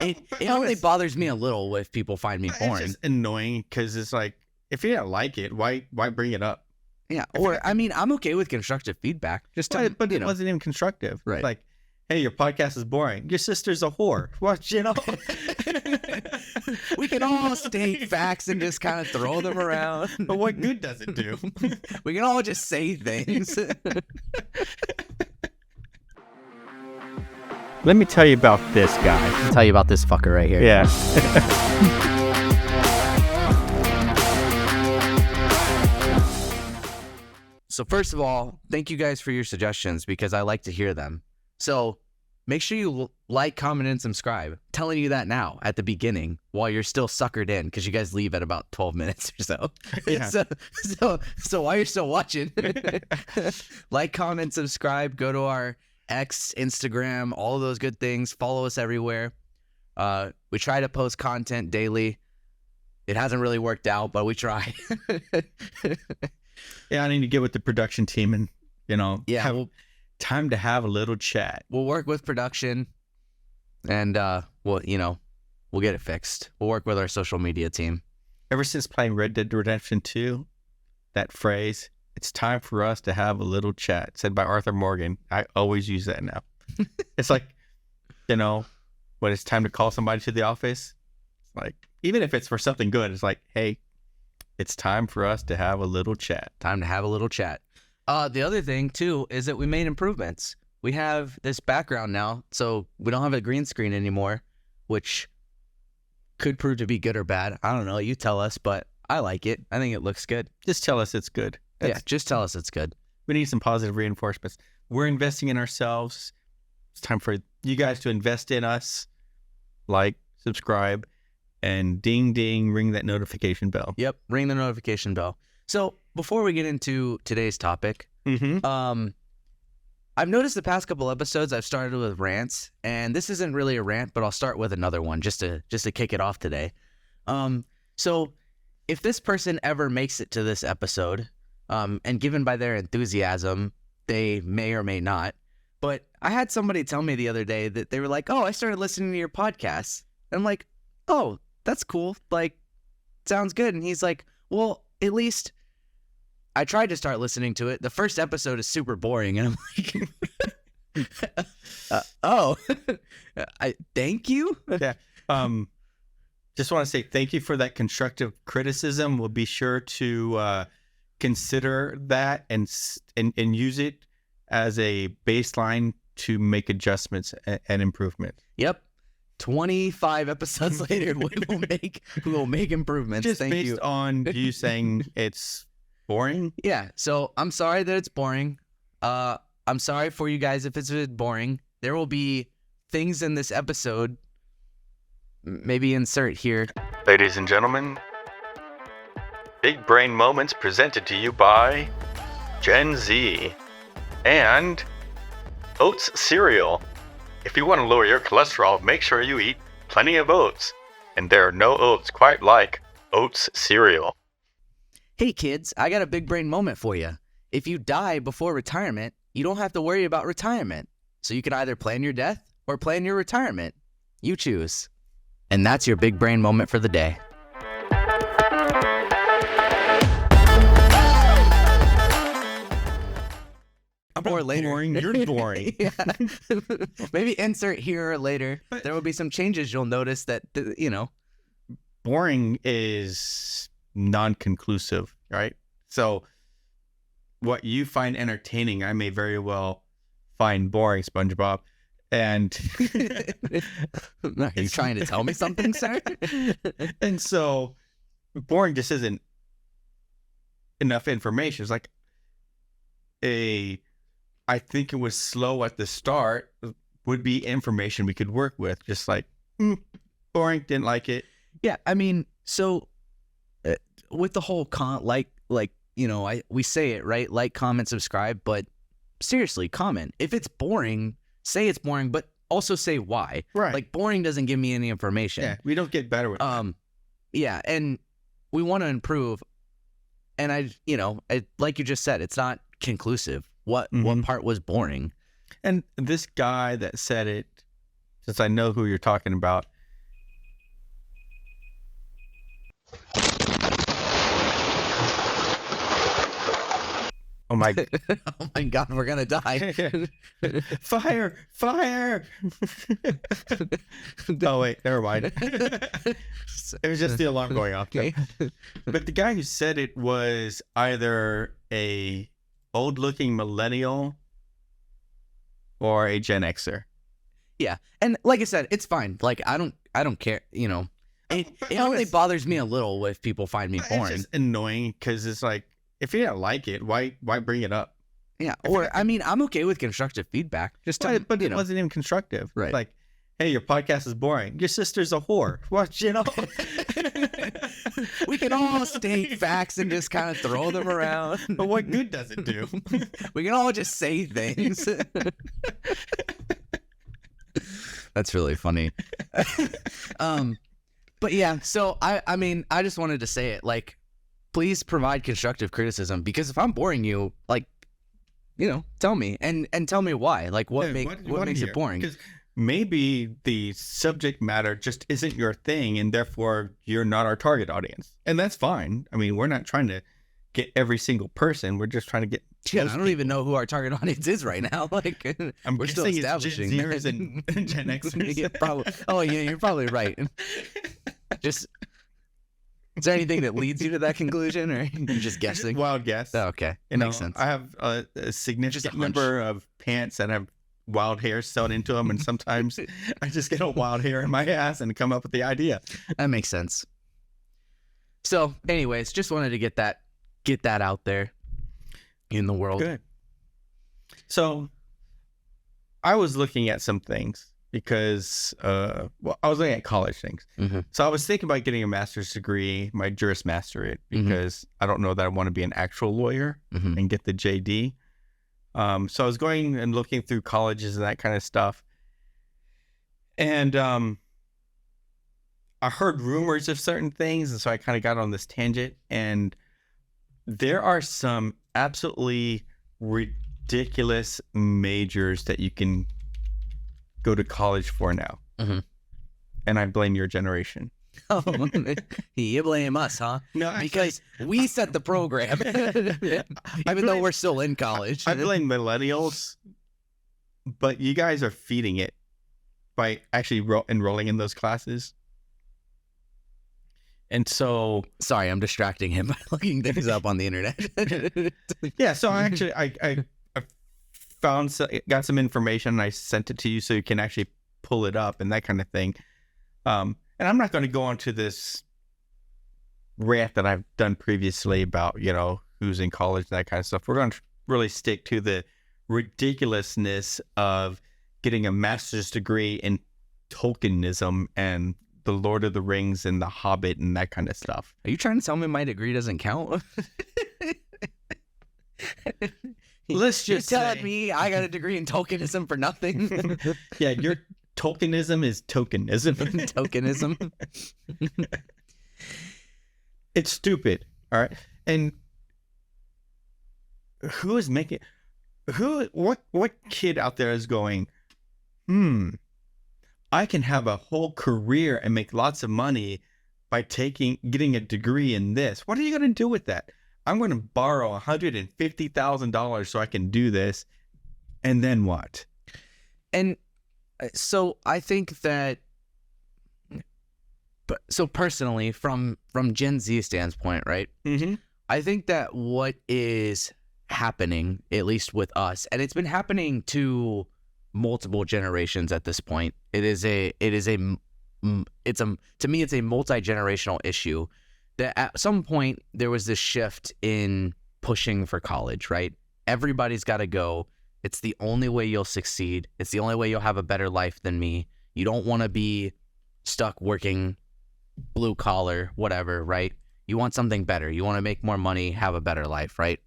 It only bothers me a little if people find me boring. It's just annoying because it's like, if you don't like it, why bring it up? Yeah, or I mean, I'm okay with constructive feedback. Just but it wasn't even constructive. Right. Like, hey, your podcast is boring. Your sister's a whore. Watch it all. We can all state facts and just kind of throw them around. But what good does it do? We can all just say things. Let me tell you about this guy. I'll tell you about this fucker right here. Yeah. So first of all, thank you guys for your suggestions because I like to hear them. So make sure you like, comment, and subscribe. I'm telling you that now at the beginning while you're still suckered in because you guys leave at about 12 minutes or so. Yeah. So while you're still watching, like, comment, subscribe, go to our X, Instagram, all of those good things. Follow us everywhere. We try to post content daily. It hasn't really worked out, but we try. Yeah, I need to get with the production team and, have time to have a little chat. We'll work with production and we'll get it fixed. We'll work with our social media team. Ever since playing Red Dead Redemption 2, that phrase, "It's time for us to have a little chat," said by Arthur Morgan. I always use that now. It's like, when it's time to call somebody to the office, it's like, even if it's for something good, it's like, hey, it's time for us to have a little chat. Time to have a little chat. The other thing, too, is that we made improvements. We have this background now, so we don't have a green screen anymore, which could prove to be good or bad. I don't know. You tell us, but I like it. I think it looks good. Just tell us it's good. Just tell us it's good. We need some positive reinforcements. We're investing in ourselves. It's time for you guys to invest in us. Like, subscribe, and ding, ding, ring that notification bell. Yep, ring the notification bell. So before we get into today's topic, I've noticed the past couple episodes I've started with rants, and this isn't really a rant, but I'll start with another one just to kick it off today. So if this person ever makes it to this episode, and given by their enthusiasm, they may or may not, but I had somebody tell me the other day that they were like, "Oh, I started listening to your podcast." And I'm like, "Oh, that's cool. Like, sounds good." And he's like, "Well, at least I tried to start listening to it. The first episode is super boring." And I'm like, thank you. Yeah. Just want to say thank you for that constructive criticism. We'll be sure to consider that and use it as a baseline to make adjustments and improvements. Yep. 25 episodes later, we will make improvements. Just Thank based you. on you saying it's boring. Yeah. So I'm sorry that it's boring. I'm sorry for you guys if it's boring. There will be things in this episode. Maybe insert here. Ladies and gentlemen, Big Brain Moments presented to you by Gen Z and Oats Cereal. If you want to lower your cholesterol, make sure you eat plenty of oats. And there are no oats quite like Oats Cereal. Hey kids, I got a big brain moment for you. If you die before retirement, you don't have to worry about retirement. So you can either plan your death or plan your retirement. You choose. And that's your big brain moment for the day. Or later. Boring. You're boring. Yeah. Maybe insert here or later. There will be some changes you'll notice that, Boring is non-conclusive, right? So what you find entertaining, I may very well find boring, SpongeBob. And Are you trying to tell me something, sir? And so boring just isn't enough information. It's like I think it was slow at the start would be information we could work with. Just like, boring, didn't like it. Yeah, I mean, so with the whole we say it, right? Like, comment, subscribe, but seriously, comment. If it's boring, say it's boring, but also say why. Right. Like, boring doesn't give me any information. Yeah, we don't get better with that. Yeah, and we want to improve. And like you just said, it's not conclusive. What part was boring? And this guy that said it, since I know who you're talking about, Oh my! Oh my God, we're gonna die! Fire! Fire! Oh wait, never mind. It was just the alarm going off. Okay. But the guy who said it was either a old-looking millennial or a Gen Xer. Yeah, and like I said, it's fine. Like I don't care. You know, it only bothers me a little if people find me boring. It's just annoying because it's like, if you don't like it, why bring it up? Yeah, or I mean, I'm okay with constructive feedback. Just but it wasn't even constructive. Right. Like, hey, your podcast is boring. Your sister's a whore. What, you know? We can all state facts and just kind of throw them around. But what good does it do? We can all just say things. That's really funny. But yeah, so I mean, I just wanted to say it. Like, please provide constructive criticism, because if I'm boring you, like, you know, tell me and tell me why. Like, what makes it boring? Because maybe the subject matter just isn't your thing, and therefore you're not our target audience, and that's fine. I mean, we're not trying to get every single person. We're just trying to get. Yeah, I don't even know who our target audience is right now. Like, we're still establishing Gen Zers and Gen Xers. Yeah, probably. Oh yeah, you're probably right. Just. Is there anything that leads you to that conclusion, or you're just guessing? Wild guess. Oh, okay. You know, Makes sense. I have a significant number of pants that have wild hair sewn into them, and sometimes I just get a wild hair in my ass and come up with the idea. That makes sense. So, anyways, just wanted to get that out there in the world. Good. So, I was looking at some things. Because, I was looking at college things. Mm-hmm. So I was thinking about getting a master's degree, my Juris Masterate, because I don't know that I want to be an actual lawyer and get the JD. So I was going and looking through colleges and that kind of stuff. And I heard rumors of certain things, and so I kind of got on this tangent. And there are some absolutely ridiculous majors that you can go to college for now. And I blame your generation. Oh, you blame us, huh? No, because we set the program, even though we're still in college. I blame millennials, but you guys are feeding it by actually enrolling in those classes. And so, sorry, I'm distracting him by looking things up on the internet. Yeah, so I got some information and I sent it to you so you can actually pull it up and that kind of thing. And I'm not going to go on to this rant that I've done previously about, you know, who's in college, that kind of stuff. We're going to really stick to the ridiculousness of getting a master's degree in Tolkienism and the Lord of the Rings and the Hobbit and that kind of stuff. Are you trying to tell me my degree doesn't count? Let's just say... You're telling me I got a degree in Tolkienism for nothing? Yeah, your Tolkienism is tokenism. Tokenism. It's stupid, all right? And who is making... What kid out there is going, I can have a whole career and make lots of money by getting a degree in this. What are you going to do with that? I'm going to borrow $150,000 so I can do this. And then what? And so I think that, so personally, from Gen Z standpoint, right? I think that what is happening, at least with us, and it's been happening to multiple generations at this point. To me, it's a multi-generational issue that at some point there was this shift in pushing for college, right? Everybody's got to go. It's the only way you'll succeed. It's the only way you'll have a better life than me. You don't want to be stuck working blue collar, whatever, right? You want something better. You want to make more money, have a better life, right?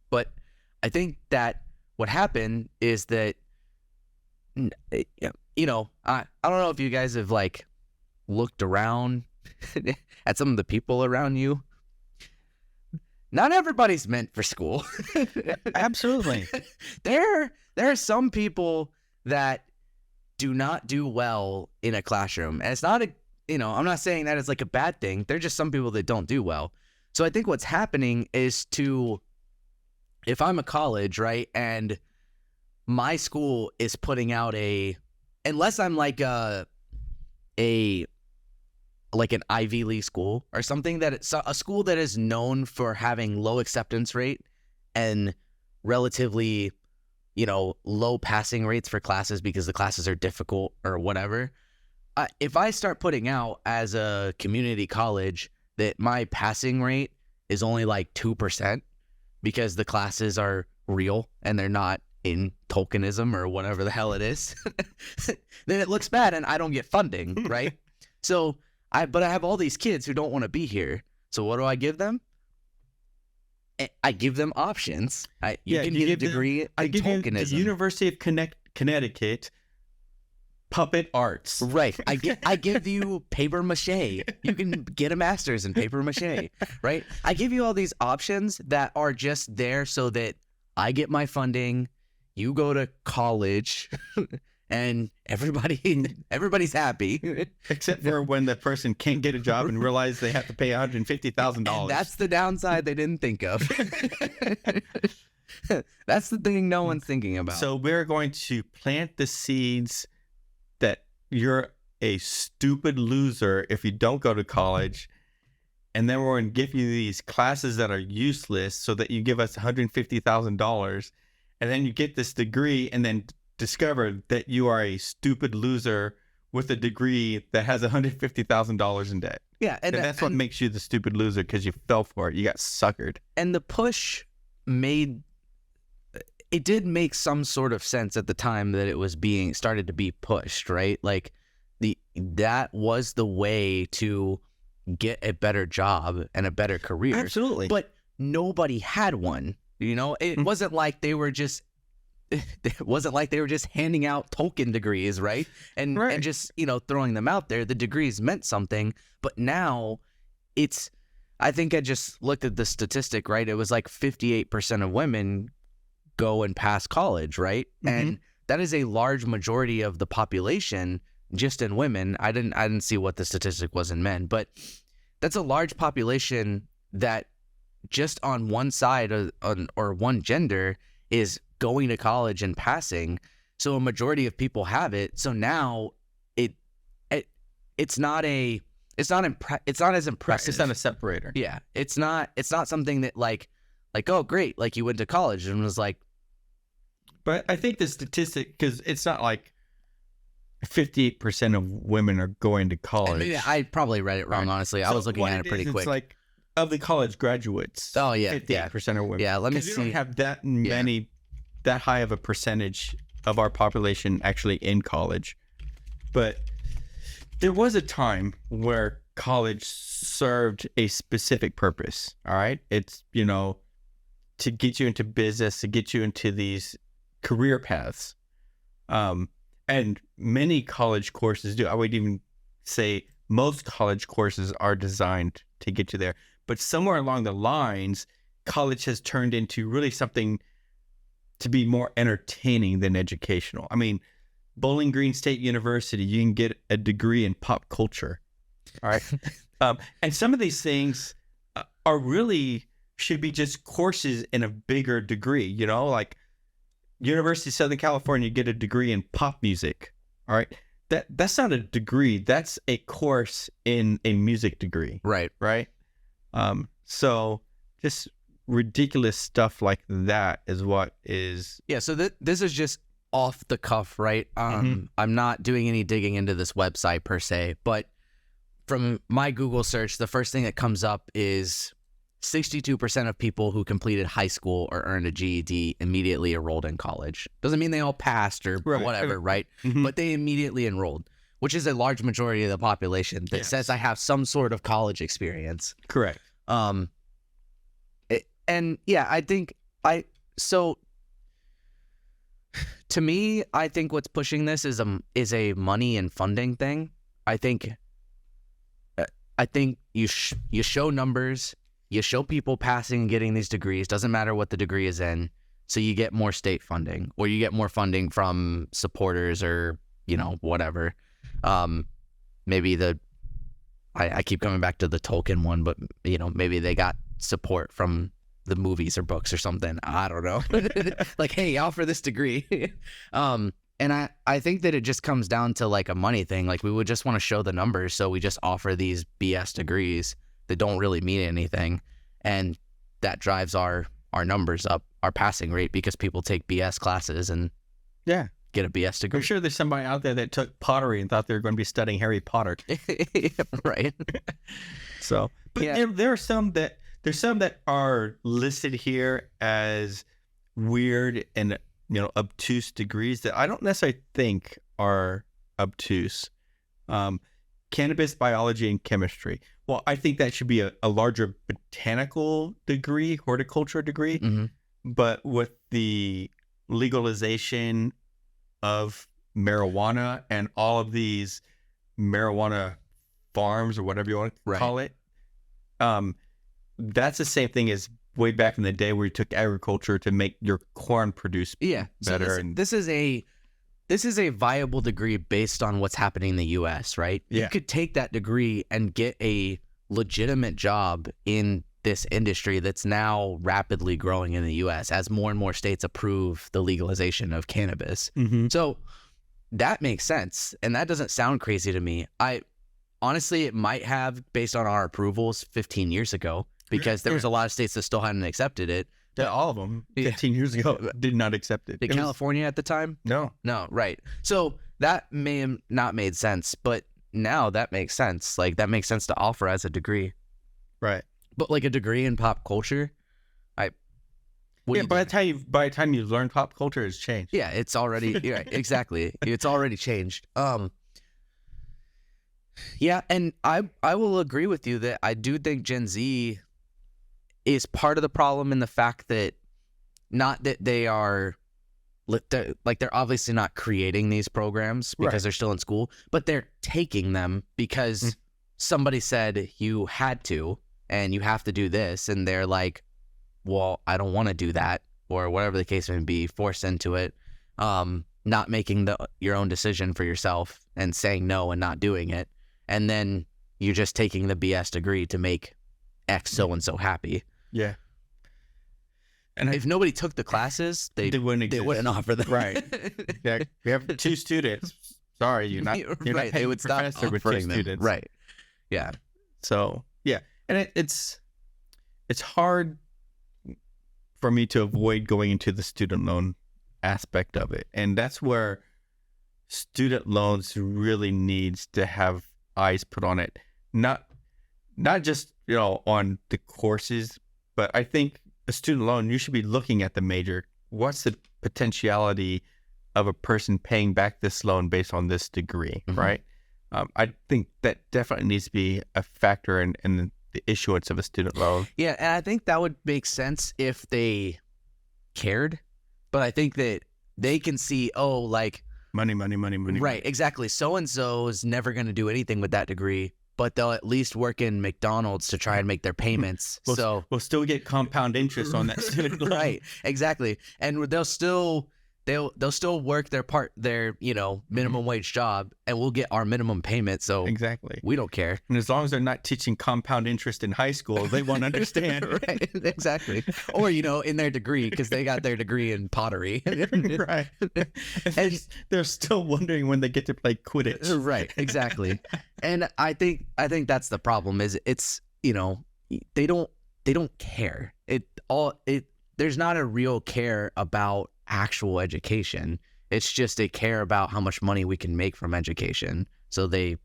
But I think that what happened is that, you know, I don't know if you guys have like looked around at some of the people around you. Not everybody's meant for school. Absolutely. There are some people that do not do well in a classroom, and it's not I'm not saying that it's like a bad thing. They're just some people that don't do well. So I think what's happening is if I'm a college, right, and my school is putting out unless I'm like an Ivy League school or something, that it's a school that is known for having low acceptance rate and relatively, low passing rates for classes because the classes are difficult or whatever. If I start putting out as a community college that my passing rate is only like 2% because the classes are real and they're not in Tolkienism or whatever the hell it is, then it looks bad and I don't get funding, right? So but I have all these kids who don't want to be here. So what do I give them? I give them options. You can get a degree in Tolkienism. The University of Connecticut puppet arts. Right. I give you paper mache. You can get a master's in paper mache, right? I give you all these options that are just there so that I get my funding, you go to college, and everybody's happy. Except for when the person can't get a job and realize they have to pay $150,000. That's the downside they didn't think of. That's the thing no one's thinking about. So we're going to plant the seeds that you're a stupid loser if you don't go to college. And then we're going to give you these classes that are useless so that you give us $150,000. And then you get this degree and then discover that you are a stupid loser with a degree that has $150,000 in debt. Yeah. And that's what makes you the stupid loser, because you fell for it. You got suckered. And the push did make some sort of sense at the time that it was started to be pushed, right? Like that was the way to get a better job and a better career. Absolutely. But nobody had one. It wasn't like they were just handing out Tolkien degrees, right? And just, throwing them out there. The degrees meant something, but now I think I just looked at the statistic, right? It was like 58% of women go and pass college, right? Mm-hmm. And that is a large majority of the population just in women. I didn't see what the statistic was in men, but that's a large population that just on one side or one gender is going to college and passing. So a majority of people have it. So now it's not as impressive. It's not a separator. Yeah. It's not something that like, oh, great. Like you went to college and was like. But I think the statistic, because it's not like 58% of women are going to college. I probably read it wrong, honestly. I was looking at it pretty quick. It's like of the college graduates. Oh, yeah. 58% are women. Yeah, let me see. see. We don't have that many, that high of a percentage of our population actually in college. But there was a time where college served a specific purpose. All right. It's, to get you into business, to get you into these career paths. And many college courses do. I would even say most college courses are designed to get you there. But somewhere along the lines, college has turned into really something to be more entertaining than educational. I mean, Bowling Green State University, you can get a degree in pop culture. All right. And some of these things are really should be just courses in a bigger degree, like University of Southern California, get a degree in pop music. All right. That's not a degree. That's a course in a music degree. Right. Right. So just ridiculous stuff like that is what is. Yeah. So this is just off the cuff, right? I'm not doing any digging into this website per se, but from my Google search, the first thing that comes up is 62% of people who completed high school or earned a GED immediately enrolled in college. Doesn't mean they all passed or whatever, right? But they immediately enrolled, which is a large majority of the population that says I have some sort of college experience. Correct. I think to me, I think what's pushing this is a money and funding thing. I think you show numbers. You show people passing and getting these degrees. Doesn't matter what the degree is in. So you get more state funding, or you get more funding from supporters, or whatever. Maybe the I keep coming back to the Tolkien one, but maybe they got support from the movies or books or something. I don't know. Like, hey, offer this degree. And I think that it just comes down to like a money thing. Like we would just want to show the numbers. So we just offer these BS degrees that don't really mean anything. And that drives our numbers up, our passing rate, because people take BS classes and get a BS degree. I'm sure there's somebody out there that took pottery and thought they were going to be studying Harry Potter. Right. So, but there are some that are listed here as weird and obtuse degrees that I don't necessarily think are obtuse. Cannabis biology and chemistry. Well, I think that should be a larger botanical degree, horticulture degree. Mm-hmm. But with the legalization of marijuana and all of these marijuana farms or whatever you want to call it, that's the same thing as way back in the day where you took agriculture to make your corn produce better. So this is a viable degree based on what's happening in the U.S., right? Yeah. You could take that degree and get a legitimate job in this industry that's now rapidly growing in the U.S. as more and more states approve the legalization of cannabis. Mm-hmm. So that makes sense, and that doesn't sound crazy to me. Honestly, it might have based on our approvals 15 years ago, because there was a lot of states that still hadn't accepted it. Yeah, all of them 15 years ago did not accept it. Did California at the time? No, right. So that may have not made sense, but now that makes sense. Like that makes sense to offer as a degree. Right. But like a degree in pop culture, by the time you've learned pop culture, it's changed. Yeah, it's already exactly. It's already changed. Yeah, and I will agree with you that I do think Gen Z is part of the problem in the fact that not that they are like they're obviously not creating these programs because they're still in school, but they're taking them because somebody said you had to and you have to do this, and they're like, well, I don't want to do that, or whatever the case may be, forced into it, not making your own decision for yourself and saying no and not doing it, and then you're just taking the BS degree to make X so-and-so happy. Yeah. And if nobody took the classes, they wouldn't offer them. Right. Yeah. We have 2 students. Sorry, you're not right. They would stop with 2 students. Right. Yeah. So yeah, and it's hard for me to avoid going into the student loan aspect of it, and that's where student loans really needs to have eyes put on it. Not just on the courses, but I think a student loan, you should be looking at the major. What's the potentiality of a person paying back this loan based on this degree, right? I think that definitely needs to be a factor in the issuance of a student loan. Yeah, and I think that would make sense if they cared, but I think that they can see, money. Right, exactly. So-and-so is never going to do anything with that degree, but they'll at least work in McDonald's to try and make their payments. We'll still get compound interest on that student loan. Right, exactly. And they'll still work their minimum wage job, and we'll get our minimum payment. So exactly, we don't care. And as long as they're not teaching compound interest in high school, they won't understand. Right, exactly. Or in their degree, because they got their degree in pottery. Right. And they're still wondering when they get to play Quidditch. Right, exactly. And I think that's the problem. Is it's they don't care. There's not a real care about actual education. It's just they care about how much money we can make from education. So they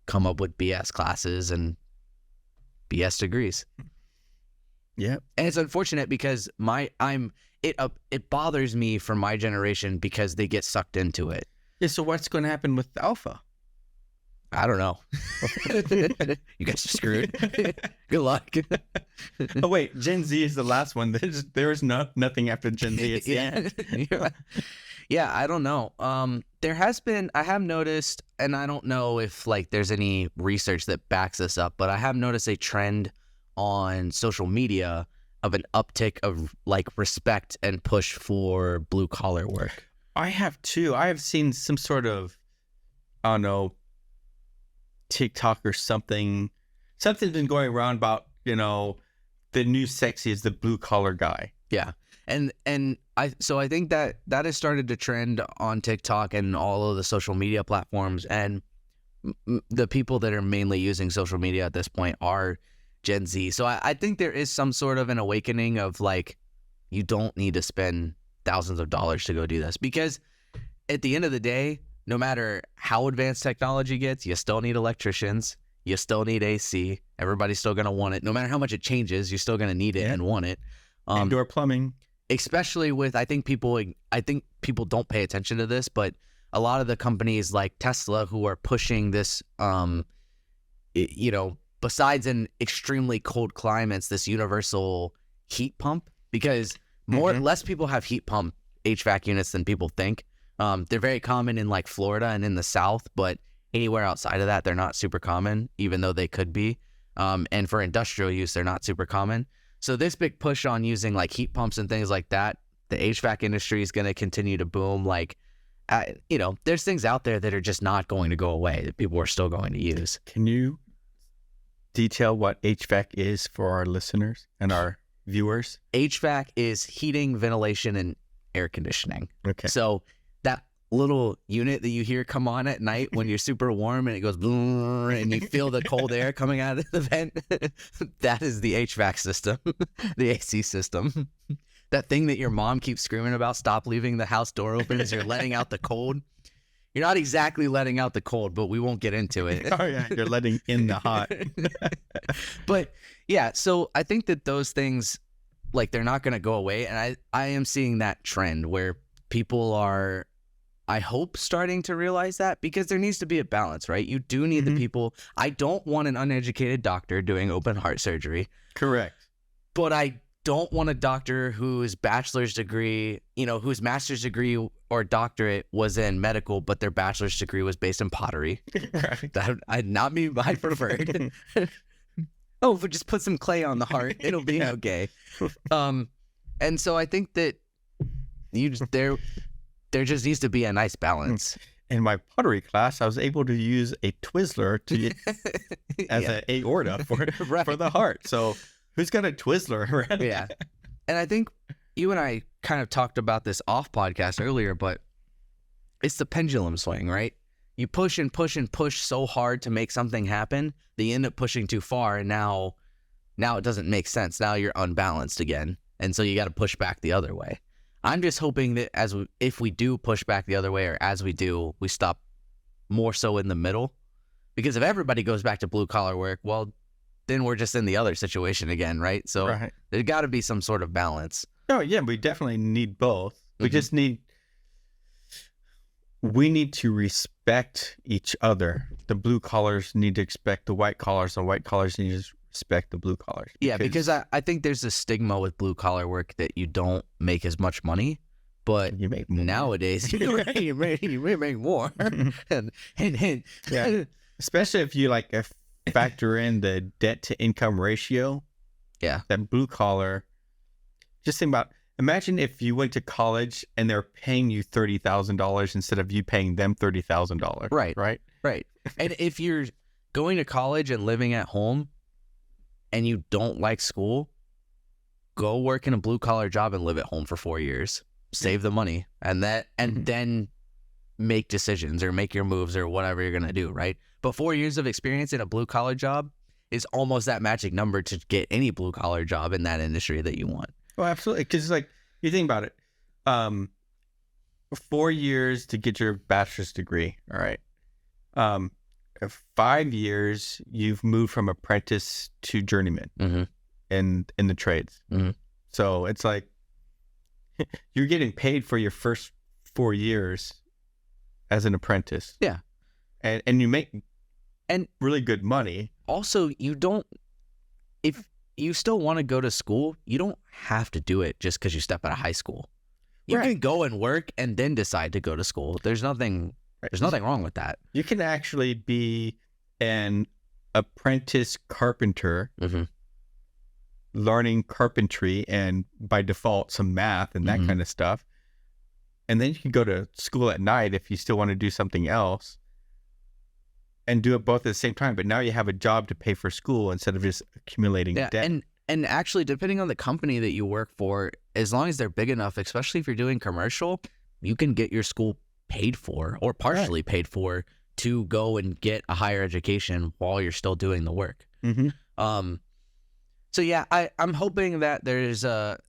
come up with BS classes and BS degrees. Yeah. And it's unfortunate because it bothers me for my generation because they get sucked into it. Yeah, so what's going to happen with Alpha? I don't know. You guys are screwed. Good luck. Oh wait, Gen Z is the last one. There is nothing after Gen Z. It's the end. Yeah, I don't know. I have noticed, and I don't know if there's any research that backs this up, but I have noticed a trend on social media of an uptick of respect and push for blue collar work. I have too. I have seen some sort of, I don't know, TikTok or something. Something's been going around about, the new sexy is the blue collar guy. Yeah. And I think that has started to trend on TikTok and all of the social media platforms. And the people that are mainly using social media at this point are Gen Z. So I think there is some sort of an awakening of like, you don't need to spend thousands of dollars to go do this, because at the end of the day, no matter how advanced technology gets, you still need electricians. You still need AC. Everybody's still going to want it. No matter how much it changes, you're still going to need it and want it. Indoor plumbing. Especially with, I think people don't pay attention to this, but a lot of the companies like Tesla who are pushing this, besides in extremely cold climates, this universal heat pump, because less people have heat pump HVAC units than people think. They're very common in like Florida and in the South, but anywhere outside of that, they're not super common, even though they could be. And for industrial use, they're not super common. So this big push on using like heat pumps and things like that, the HVAC industry is going to continue to boom. Like, there's things out there that are just not going to go away that people are still going to use. Can you detail what HVAC is for our listeners and our viewers? HVAC is heating, ventilation, and air conditioning. Okay. So that little unit that you hear come on at night when you're super warm and it goes and you feel the cold air coming out of the vent, that is the HVAC system, the AC system. That thing that your mom keeps screaming about, stop leaving the house door open as you're letting out the cold. You're not exactly letting out the cold, but we won't get into it. Oh yeah, you're letting in the hot. But yeah, so I think that those things, like, they're not going to go away. And I am seeing that trend where people are, I hope, starting to realize that, because there needs to be a balance, right? You do need the people. I don't want an uneducated doctor doing open heart surgery. Correct. But I don't want a doctor whose bachelor's degree, whose master's degree or doctorate was in medical, but their bachelor's degree was based in pottery. Right. That I'd not be my preferred. Oh, but just put some clay on the heart, it'll be okay. And so I think that there just needs to be a nice balance. In my pottery class, I was able to use a Twizzler as an aorta for the heart. So who's got a Twizzler around? Yeah. And I think you and I kind of talked about this off podcast earlier, but it's the pendulum swing, right? You push and push and push so hard to make something happen that you end up pushing too far, and now it doesn't make sense. Now you're unbalanced again. And so you got to push back the other way. I'm just hoping that if we do push back the other way, or as we do, we stop more so in the middle. Because if everybody goes back to blue collar work, well, then we're just in the other situation again, right? So There's got to be some sort of balance. Oh yeah, we definitely need both. We just need to respect each other. The blue collars need to respect the white collars, and white collars need to respect the blue collars. Yeah, because I think there's a stigma with blue collar work that you don't make as much money, but you make more. Nowadays you make more. and yeah, especially if you factor in the debt to income ratio. Yeah, that blue collar. Just think about. Imagine if you went to college and they're paying you $30,000 instead of you paying them $30,000. Right. And if you're going to college and living at home and you don't like school, go work in a blue collar job and live at home for 4 years. Save the money and then make decisions or make your moves or whatever you're going to do, right? But 4 years of experience in a blue collar job is almost that magic number to get any blue collar job in that industry that you want. Oh, absolutely. Because you think about it, 4 years to get your bachelor's degree. All right. 5 years, you've moved from apprentice to journeyman in the trades. So it's like you're getting paid for your first 4 years as an apprentice. Yeah. And you make really good money. Also, if you still want to go to school, you don't have to do it just because you step out of high school. You can go and work and then decide to go to school. There's nothing wrong with that. You can actually be an apprentice carpenter, learning carpentry and by default some math and that kind of stuff. And then you can go to school at night if you still want to do something else. and do it both at the same time. But now you have a job to pay for school instead of just accumulating debt. And actually, depending on the company that you work for, as long as they're big enough, especially if you're doing commercial, you can get your school paid for or partially paid for to go and get a higher education while you're still doing the work. So yeah, I'm hoping that there's that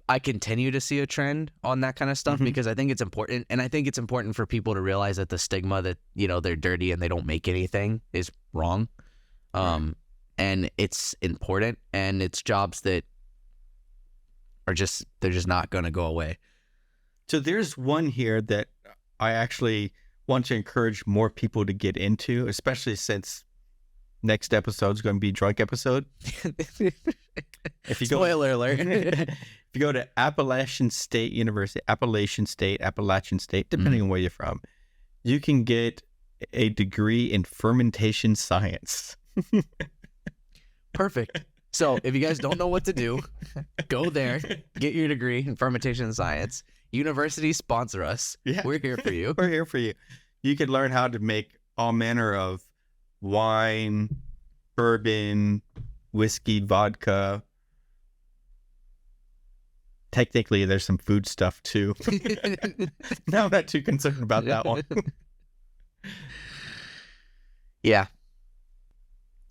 I continue to see a trend on that kind of stuff because I think it's important, and I think it's important for people to realize that the stigma that they're dirty and they don't make anything is wrong, and it's important, and it's jobs that are they're just not going to go away. So there's one here that I actually want to encourage more people to get into, especially since next episode is going to be drunk episode. Spoiler alert. If you go to Appalachian State University, Appalachian State, depending on where you're from, you can get a degree in fermentation science. Perfect. So if you guys don't know what to do, go there, get your degree in fermentation science. Universities sponsor us. Yeah. We're here for you. We're here for you. You can learn how to make all manner of wine, bourbon, whiskey, vodka. Technically, there's some food stuff too. Now I'm not too concerned about that one. Yeah.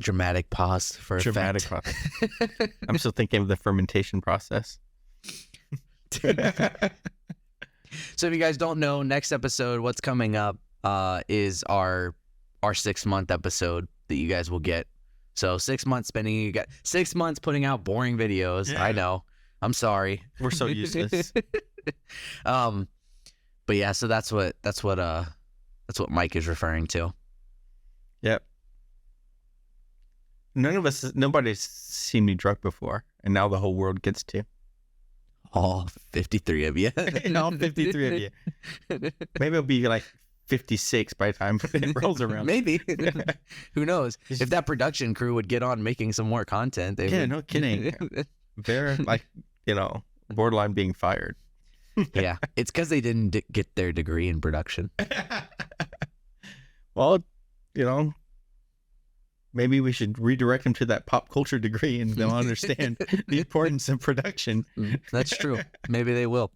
Dramatic pause for dramatic pause. I'm still thinking of the fermentation process. So if you guys don't know, next episode, what's coming up is our 6-month episode that you guys will get. So 6 months spending, you got 6 months putting out boring videos. Yeah. I know. I'm sorry. We're so useless. But yeah, so that's what Mike is referring to. Yep. Nobody's seen me drunk before, and now the whole world gets to. All 53 of you. All 53 of you. Maybe it'll be like 56 by the time it rolls around. Maybe. Who knows? If that production crew would get on making some more content. No kidding. They're like, borderline being fired. Yeah. It's because they didn't get their degree in production. Well, maybe we should redirect them to that pop culture degree and they'll understand the importance of production. That's true. Maybe they will.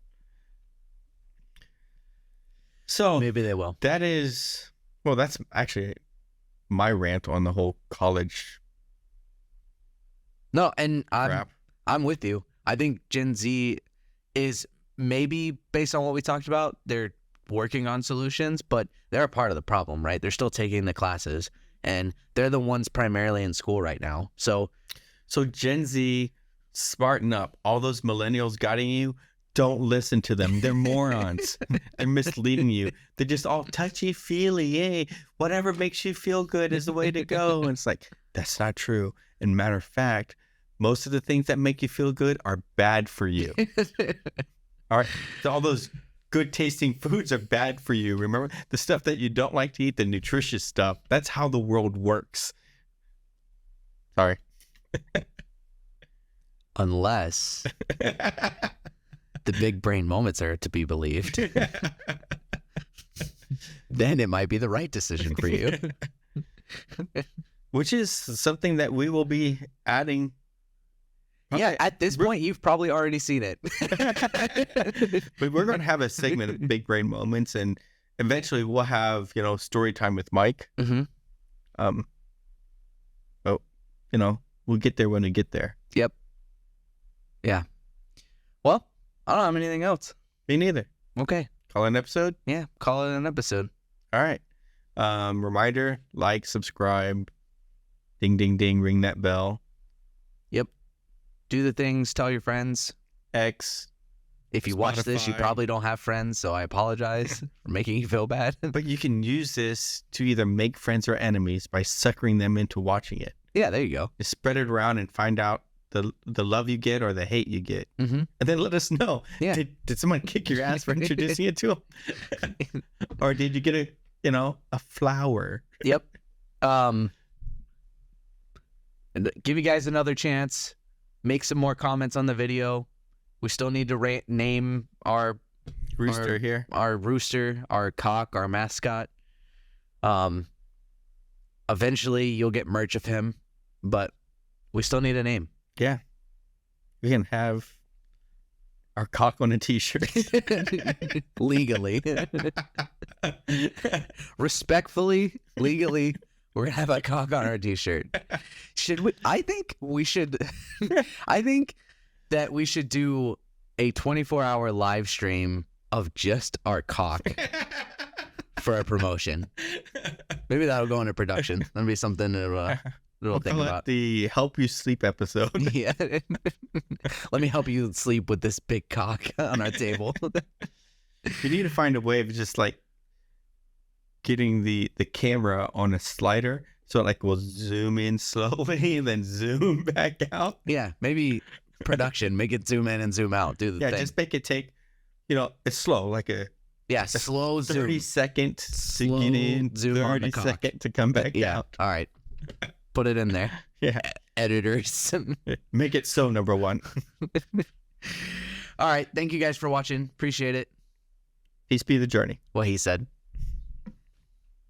So maybe they will. That's actually my rant on the whole college. No, and I'm with you. I think Gen Z is maybe based on what we talked about, they're working on solutions, but they're a part of the problem, right? They're still taking the classes. And they're the ones primarily in school right now. So Gen Z, smarten up. All those millennials guiding you, don't listen to them. They're morons. They're misleading you. They're just all touchy-feely. Hey, whatever makes you feel good is the way to go. And it's like, that's not true. And matter of fact, most of the things that make you feel good are bad for you. All right. So all those good tasting foods are bad for you. Remember the stuff that you don't like to eat, the nutritious stuff. That's how the world works. Sorry. Unless the big brain moments are to be believed. Then it might be the right decision for you. Which is something that we will be adding. Yeah, at this point, you've probably already seen it. But we're going to have a segment of big brain moments, and eventually we'll have, story time with Mike. Mm-hmm. But, we'll get there when we get there. Yep. Yeah. Well, I don't have anything else. Me neither. Okay. Call it an episode? Yeah, call it an episode. All right. Reminder, like, subscribe, ding, ding, ding, ring that bell. Yep. Do the things, tell your friends. X. If you watch this, you probably don't have friends, so I apologize for making you feel bad. But you can use this to either make friends or enemies by suckering them into watching it. Yeah, there you go. Just spread it around and find out the love you get or the hate you get. Mm-hmm. And then let us know. Yeah. Did someone kick your ass for introducing it to them? Or did you get a flower? Yep. Give you guys another chance. Make some more comments on the video. We still need to name our rooster here. Our rooster, our cock, our mascot. Eventually, you'll get merch of him, but we still need a name. Yeah. We can have our cock on a t-shirt. Legally. Respectfully, legally, we're going to have a cock on our t-shirt. Should we? I think we should. I think that we should do a 24-hour live stream of just our cock for a promotion. Maybe that'll go into production. That'll be something to We'll think call it about. the help you sleep episode. Yeah. Let me help you sleep with this big cock on our table. You need to find a way of just like getting the camera on a slider so it like will zoom in slowly and then zoom back out. Yeah, maybe production, make it zoom in and zoom out. Do the thing. Just make it take, it's slow, like a slow 30 zoom. second Slow to get in, zoom on the 30 cock. second to come back Yeah. out. All right. Put it in there. Yeah. Editors. Make it so, number one. All right. Thank you guys for watching. Appreciate it. Peace be the journey. What he said.